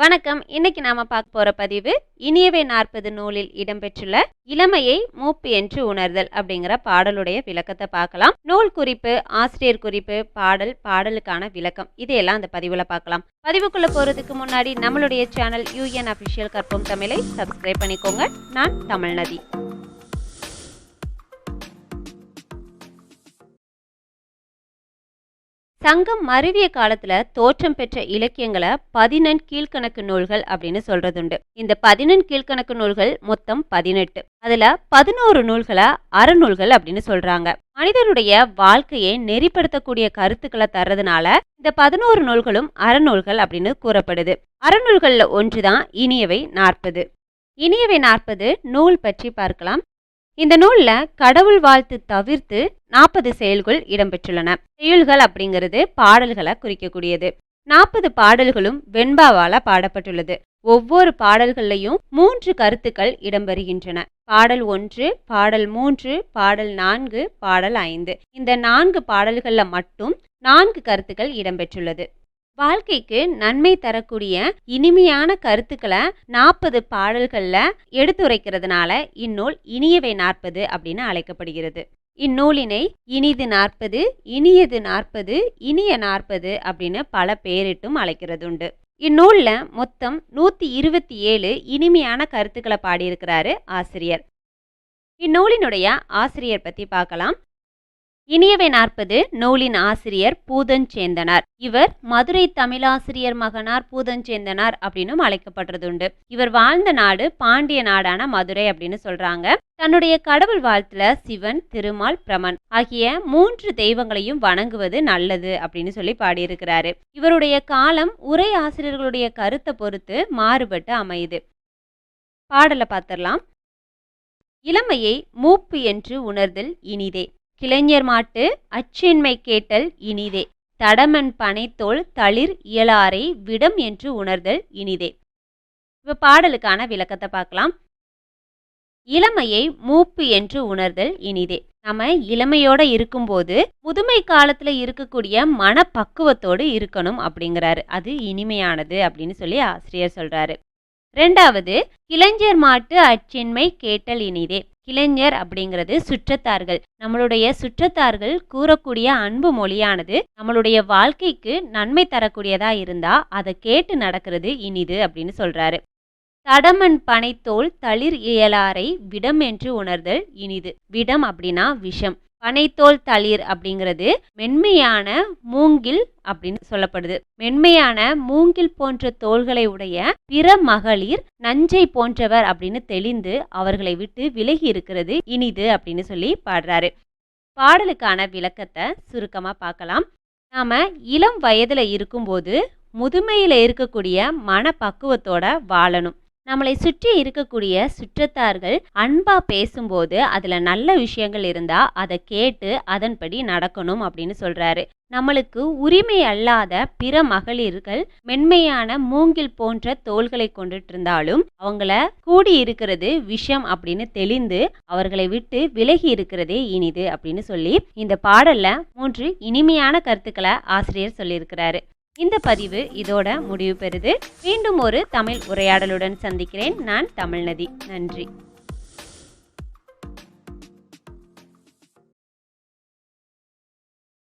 வணக்கம். இன்னைக்கு நாம பார்க்க போற பதிவு இனியவை 40 நூலில் இடம்பெற்றுள்ள இளமையை மூப்பு என்று உணர்தல் அப்படிங்கிற பாடலுடைய விளக்கத்தை பார்க்கலாம். நூல் குறிப்பு, ஆசிரியர் குறிப்பு, பாடலுக்கான விளக்கம் இதையெல்லாம் அந்த பதிவுல பார்க்கலாம். பதிவுக்குள்ள போறதுக்கு முன்னாடி நம்மளுடைய சேனல் யூஎன் அபிஷியல் கற்போம் தமிழை சப்ஸ்கிரைப் பண்ணிக்கோங்க. நான் தமிழ்நதி. சங்கம் மருவிய காலத்துல தோற்றம் பெற்ற இலக்கியங்களை 14 கீழ்கணக்கு நூல்கள் அப்படின்னு சொல்றதுண்டு. இந்த 14 கீழ்கணக்கு நூல்கள் மொத்தம் 18. அதுல 11 நூல்களை அறநூல்கள் அப்படின்னு சொல்றாங்க. மனிதனுடைய வாழ்க்கையை நெறிப்படுத்தக்கூடிய கருத்துக்களை தர்றதுனால இந்த 11 நூல்களும் அறநூல்கள் அப்படின்னு கூறப்படுது. அறநூல்கள்ல ஒன்றுதான் இனியவை 40. இனியவை 40 நூல் பற்றி பார்க்கலாம். இந்த நூல்ல கடவுள் வாழ்த்து தவிர்த்து 40 செயல்கள் இடம்பெற்றுள்ளன. செயல்கள் அப்படிங்கிறது பாடல்களை குறிக்கக்கூடியது. 40 பாடல்களும் வெண்பாவால பாடப்பட்டுள்ளது. ஒவ்வொரு பாடல்கள்லையும் 3 கருத்துக்கள் இடம்பெறுகின்றன. பாடல் 1, பாடல் 3, பாடல் 4, பாடல் 5. இந்த 4 பாடல்கள்ல மட்டும் 4 கருத்துக்கள் இடம்பெற்றுள்ளது. வாழ்க்கைக்கு நன்மை தரக்கூடிய இனிமையான கருத்துக்களை 40 பாடல்கள்ல எடுத்துரைக்கிறதுனால இந்நூல் இனியவை 40 அப்படின்னு அழைக்கப்படுகிறது. இந்நூலினை இனிது 40, இனியது 40, இனிய 40 அப்படின்னு பல பேரிட்டும் அழைக்கிறதுண்டு. இந்நூல்ல மொத்தம் 127 இனிமையான கருத்துக்களை பாடியிருக்கிறாரு ஆசிரியர். இந்நூலினுடைய ஆசிரியர் பத்தி பார்க்கலாம். இனியவை 40 நூலின் ஆசிரியர் பூதஞ்சேந்தனார். இவர் மதுரை தமிழாசிரியர் மகனார் பூதஞ்சேந்தனார் அப்படின்னும் அழைக்கப்படுறதுண்டு. இவர் வாழ்ந்த நாடு பாண்டிய நாடான மதுரை அப்படின்னு சொல்றாங்க. தன்னுடைய கடவுள் வாழ்த்துல சிவன், திருமால், பிரமன் ஆகிய 3 தெய்வங்களையும் வணங்குவது நல்லது அப்படின்னு சொல்லி பாடியிருக்கிறாரு. இவருடைய காலம் உரை ஆசிரியர்களுடைய கருத்தை பொறுத்து மாறுபட்டு அமையுது. பாடலை பார்த்திடலாம். இளமையை மூப்பு என்று உணர்தல் இனிதே, கிளைஞர் மாட்டு அச்சின்மை கேட்டல் இனிதே, தடமன் பனைத்தோல் தளிர் இயலாரை விடம் என்று உணர்தல் இனிதே. இப்ப பாடலுக்கான விளக்கத்தை பார்க்கலாம். இளமையை மூப்பு என்று உணர்தல் இனிதே. நம்ம இளமையோட இருக்கும்போது முதுமை காலத்துல இருக்கக்கூடிய மனப்பக்குவத்தோடு இருக்கணும் அப்படிங்கிறாரு. அது இனிமையானது அப்படின்னு சொல்லி ஆசிரியர் சொல்றாரு. 2வது, கிளைஞர் மாட்டு அச்சின்மை கேட்டல் இனிதே. கிளைஞர் அப்படிங்கிறது சுற்றத்தார்கள். நம்மளுடைய சுற்றத்தார்கள் கூறக்கூடிய அன்பு மொழியானது நம்மளுடைய வாழ்க்கைக்கு நன்மை தரக்கூடியதா இருந்தா அதை கேட்டு நடக்கிறது இனிது அப்படின்னு சொல்றாரு. தடமன் பனைத்தோல் தளிர் இயலாரை விடம் என்று உணர்தல் இனிது. விடம் அப்படின்னா விஷம். பனைத்தோல் தளிர் அப்படிங்கிறது மென்மையான மூங்கில் அப்படின்னு சொல்லப்படுது. மென்மையான மூங்கில் போன்ற தோள்களை உடைய பிற மகளிர் நஞ்சை போன்றவர் அப்படின்னு தெளிந்து அவர்களை விட்டு விலகி இருக்கிறது இனிது அப்படின்னு சொல்லி பாடுறாரு. பாடலுக்கான விளக்கத்தை சுருக்கமா பார்க்கலாம். நாம இளம் வயதுல இருக்கும்போது முதுமையில இருக்கக்கூடிய மனப்பக்குவத்தோட வாழணும். நம்மளை சுற்றி இருக்கக்கூடிய சுற்றத்தார்கள் அன்பா பேசும்போது அதுல நல்ல விஷயங்கள் இருந்தா அதை கேட்டு அதன்படி நடக்கணும் அப்படின்னு சொல்றாரு. நம்மளுக்கு உரிமை அல்லாத பிற மகளிர்கள் மென்மையான மூங்கில் போன்ற தோள்களை கொண்டுட்டு இருந்தாலும் அவங்கள கூடி இருக்கிறது விஷம் அப்படின்னு தெளிந்து அவர்களை விட்டு விலகி இருக்கிறதே இனிது அப்படின்னு சொல்லி இந்த பாடல்ல 3 இனிமையான கருத்துக்களை ஆசிரியர் சொல்லியிருக்கிறாரு. இந்த பதிவு இதோட முடிவு பெறுது. மீண்டும் ஒரு தமிழ் உரையாடலுடன் சந்திக்கிறேன். நான் தமிழ்நதி. நன்றி.